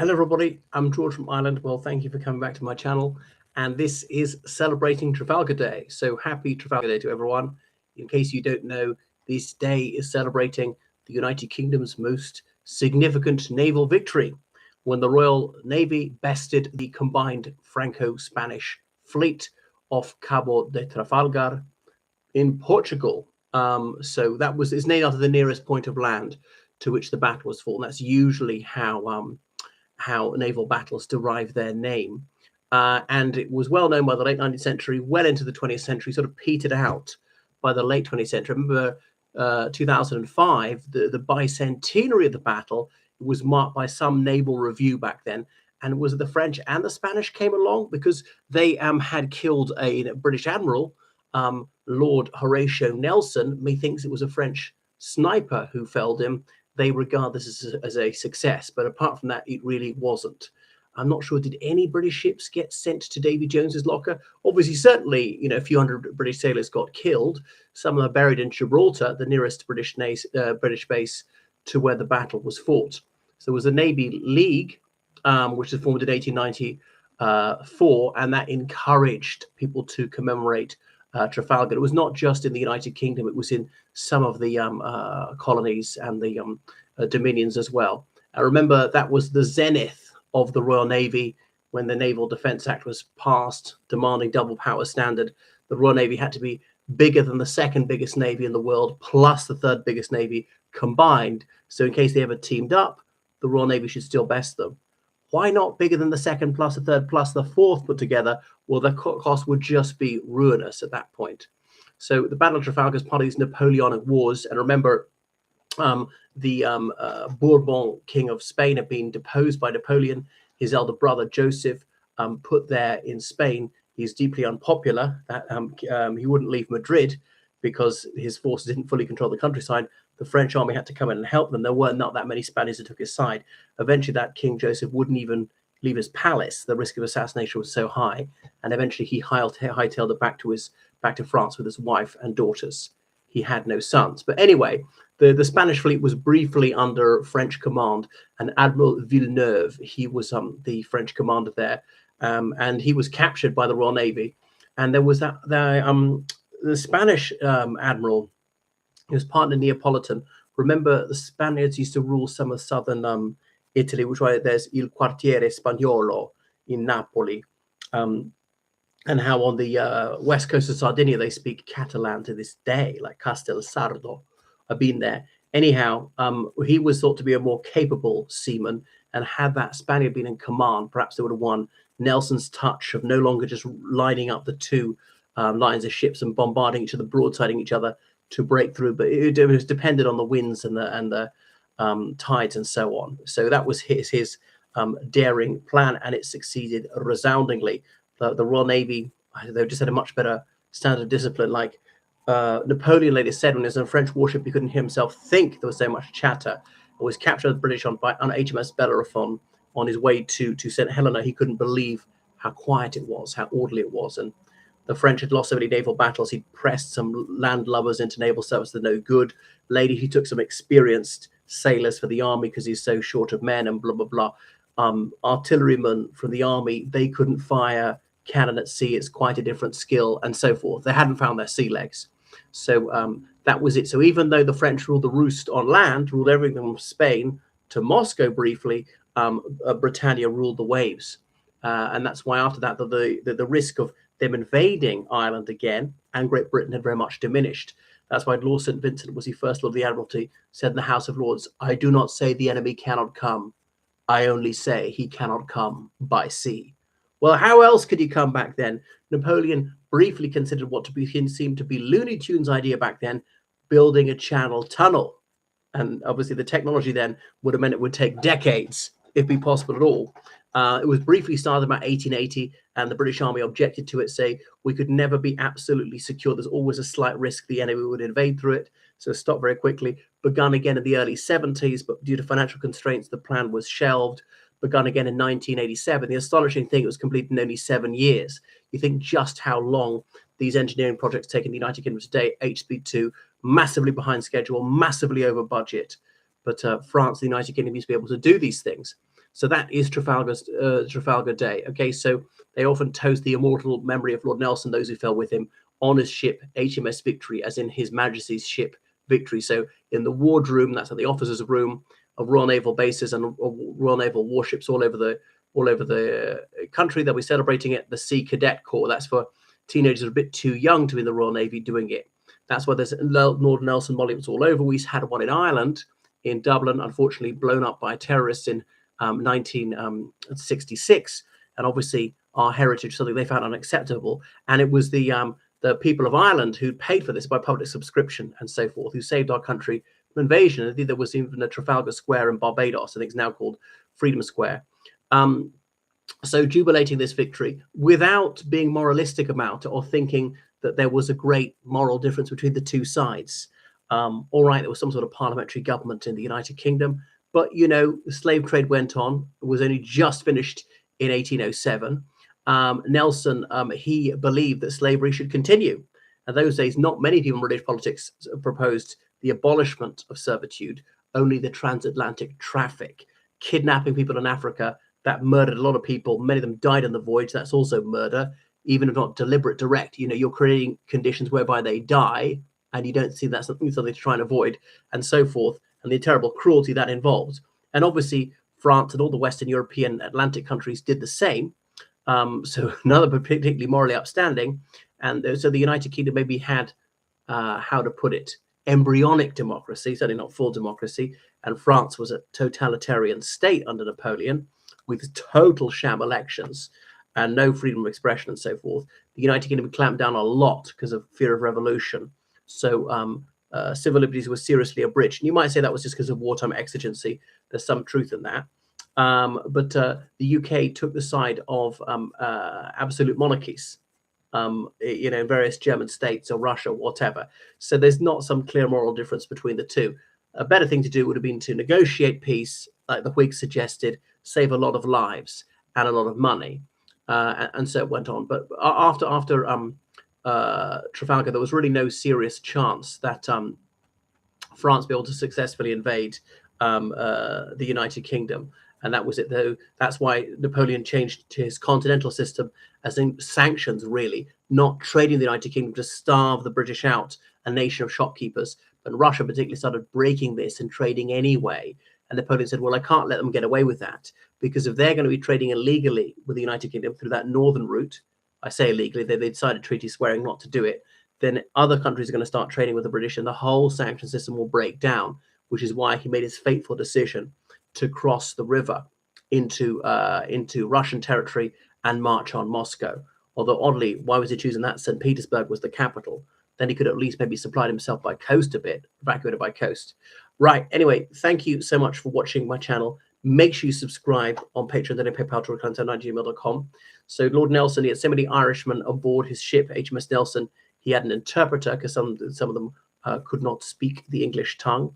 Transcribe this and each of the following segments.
Hello, everybody. I'm George from Ireland. Well, thank you for coming back to my channel. And this is celebrating Trafalgar Day. So happy Trafalgar Day to everyone. In case you don't know, this day is celebrating the United Kingdom's most significant naval victory when the Royal Navy bested the combined Franco-Spanish fleet off Cabo de Trafalgar in Portugal. So that was it's named after the nearest point of land to which the battle was fought. And that's usually how naval battles derive their name. And it was well known by the late 19th century, well into the 20th century, sort of petered out by the late 20th century. I remember 2005, the bicentenary of the battle was marked by some naval review back then. And it was the French and the Spanish came along because they had killed a British admiral, Lord Horatio Nelson. Methinks it was a French sniper who felled him. They regard this as a success, but apart from that, it really wasn't. I'm not sure, did any British ships get sent to Davy Jones's locker? Obviously, certainly, a few hundred British sailors got killed. Some are buried in Gibraltar, the nearest British base to where the battle was fought. So there was a Navy League, which was formed in 1894, and that encouraged people to commemorate Trafalgar. It was not just in the United Kingdom, it was in some of the colonies and the dominions as well. I remember that was the zenith of the Royal Navy when the Naval Defence Act was passed, demanding double power standard. The Royal Navy had to be bigger than the second biggest navy in the world, plus the third biggest navy combined. So in case they ever teamed up, the Royal Navy should still best them. Why not bigger than the second plus the third plus the fourth put together? Well, the cost would just be ruinous at that point. So the Battle of Trafalgar is part of these Napoleonic Wars. And remember, the Bourbon King of Spain had been deposed by Napoleon. His elder brother, Joseph, put there in Spain. He's deeply unpopular. He wouldn't leave Madrid because his forces didn't fully control the countryside. The French army had to come in and help them. There were not that many Spaniards that took his side. Eventually, that King Joseph wouldn't even leave his palace. The risk of assassination was so high. And eventually, he hightailed it back to France with his wife and daughters. He had no sons. But anyway, the Spanish fleet was briefly under French command, and Admiral Villeneuve, he was the French commander there, and he was captured by the Royal Navy. And there was the Spanish admiral, he was partner Neapolitan. Remember, the Spaniards used to rule some of southern Italy, which is there's Il Quartiere Spagnolo in Napoli. And how on the west coast of Sardinia, they speak Catalan to this day, like Castel Sardo. I've been there. Anyhow, he was thought to be a more capable seaman, and had that Spaniard been in command, perhaps they would have won. Nelson's touch of no longer just lining up the two lines of ships and bombarding each other, broadsiding each other to break through, but it was dependent on the winds and the tides and so on. So that was his daring plan, and it succeeded resoundingly. The Royal Navy, they just had a much better standard of discipline. Like Napoleon later said, when he was in a French warship, he couldn't hear himself think. There was so much chatter. He was captured by the British on HMS Bellerophon on his way to St. Helena. He couldn't believe how quiet it was, how orderly it was. And the French had lost so many naval battles. He pressed some landlubbers into naval service. They're no good. Later, he took some experienced sailors for the army because he's so short of men and blah, blah, blah. Artillerymen from the army, they couldn't fire cannon at sea. It's quite a different skill and so forth. They hadn't found their sea legs. So that was it. So even though the French ruled the roost on land, ruled everything from Spain to Moscow briefly, Britannia ruled the waves. And that's why after that, the risk of them invading Ireland again and Great Britain had very much diminished. That's why Lord St. Vincent was the first Lord of the Admiralty, said in the House of Lords, "I do not say the enemy cannot come. I only say he cannot come by sea." Well, how else could he come back then? Napoleon briefly considered what seemed to be Looney Tunes' idea back then, building a channel tunnel. And obviously the technology then would have meant it would take decades, if be possible at all. It was briefly started about 1880, and the British Army objected to it, saying we could never be absolutely secure. There's always a slight risk the enemy would invade through it. So it stopped very quickly. Begun again in the early 70s, but due to financial constraints, the plan was shelved. Begun again in 1987. The astonishing thing, it was completed in only 7 years. You think just how long these engineering projects take in the United Kingdom today. HSP2, massively behind schedule, massively over budget. But France, the United Kingdom used to be able to do these things. So that is Trafalgar Day. Okay, so they often toast the immortal memory of Lord Nelson, those who fell with him, on his ship HMS Victory, as in His Majesty's ship Victory. So in the wardroom, that's at the officers' room of Royal Naval bases and Royal Naval warships all over the country, they'll be celebrating it. The Sea Cadet Corps, that's for teenagers a bit too young to be in the Royal Navy doing it. That's why there's Lord Nelson monuments all over. We had one in Ireland, in Dublin, unfortunately blown up by terrorists in 1966, and obviously our heritage, something they found unacceptable. And it was the people of Ireland who paid for this by public subscription and so forth, who saved our country from invasion. I think there was even a Trafalgar Square in Barbados. I think it's now called Freedom Square. So jubilating this victory without being moralistic about it or thinking that there was a great moral difference between the two sides. All right, there was some sort of parliamentary government in the United Kingdom, but, you know, the slave trade went on. It was only just finished in 1807. Nelson, he believed that slavery should continue. In those days, not many people in British politics proposed the abolishment of servitude, only the transatlantic traffic, kidnapping people in Africa. That murdered a lot of people. Many of them died on the voyage. That's also murder, even if not deliberate, direct. You know, you're creating conditions whereby they die, and you don't see that's something to try and avoid, and so forth, and the terrible cruelty that involves. And obviously, France and all the Western European Atlantic countries did the same. So none of them particularly morally upstanding. And so the United Kingdom maybe had, how to put it, embryonic democracy, certainly not full democracy. And France was a totalitarian state under Napoleon, with total sham elections and no freedom of expression and so forth. The United Kingdom clamped down a lot because of fear of revolution. So civil liberties were seriously abridged. And you might say that was just because of wartime exigency. There's some truth in that. But the UK took the side of absolute monarchies, you know, in various German states or Russia, whatever. So there's not some clear moral difference between the two. A better thing to do would have been to negotiate peace, like the Whigs suggested, save a lot of lives and a lot of money, and so it went on. But after Trafalgar, there was really no serious chance that France be able to successfully invade the United Kingdom. And that was it, though. That's why Napoleon changed to his continental system, as in sanctions, really, not trading the United Kingdom to starve the British out, a nation of shopkeepers. But Russia particularly started breaking this and trading anyway. And Napoleon said, well, I can't let them get away with that, because if they're going to be trading illegally with the United Kingdom through that northern route, I say illegally, they decided treaty swearing not to do it, then other countries are going to start trading with the British and the whole sanction system will break down, which is why he made his fateful decision to cross the river into Russian territory and march on Moscow. Although oddly, why was he choosing that? St. Petersburg was the capital. Then he could at least maybe supplied himself by coast a bit, evacuated by coast. Right. Anyway, thank you so much for watching my channel. Make sure you subscribe on Patreon and PayPal to gmail.com. So Lord Nelson, he had so many Irishmen aboard his ship, HMS Nelson. He had an interpreter because some of them could not speak the English tongue.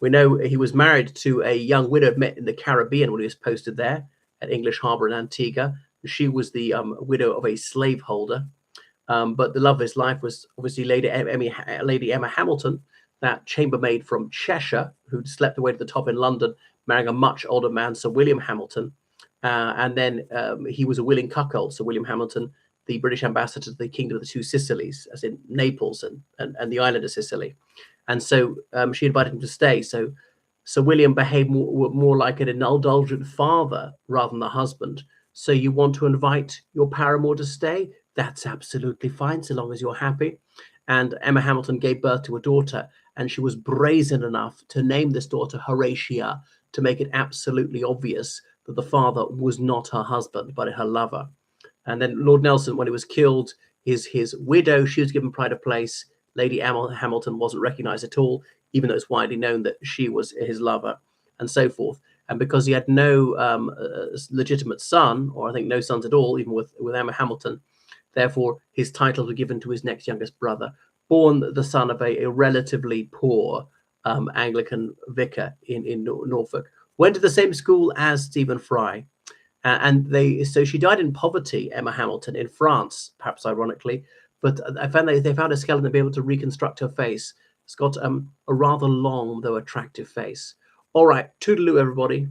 We know he was married to a young widow met in the Caribbean when he was posted there at English Harbour in Antigua. She was the widow of a slaveholder. But the love of his life was obviously Lady Emma Hamilton, that chambermaid from Cheshire, who'd slept away to the top in London, marrying a much older man, Sir William Hamilton. And then he was a willing cuckold, Sir William Hamilton, the British ambassador to the Kingdom of the Two Sicilies, as in Naples and the island of Sicily. And so she invited him to stay. So Sir William behaved more like an indulgent father rather than the husband. So you want to invite your paramour to stay? That's absolutely fine, so long as you're happy. And Emma Hamilton gave birth to a daughter, and she was brazen enough to name this daughter Horatia, to make it absolutely obvious that the father was not her husband, but her lover. And then Lord Nelson, when he was killed, his widow, she was given pride of place. Lady Emma Hamilton wasn't recognized at all, even though it's widely known that she was his lover, and so forth. And because he had no legitimate son, or I think no sons at all, even with Emma Hamilton, therefore his titles were given to his next youngest brother, born the son of a relatively poor Anglican vicar in Norfolk. Went to the same school as Stephen Fry. So she died in poverty, Emma Hamilton, in France, perhaps ironically. But I found they found a skeleton to be able to reconstruct her face. It's got a rather long, though attractive face. All right, toodaloo, everybody.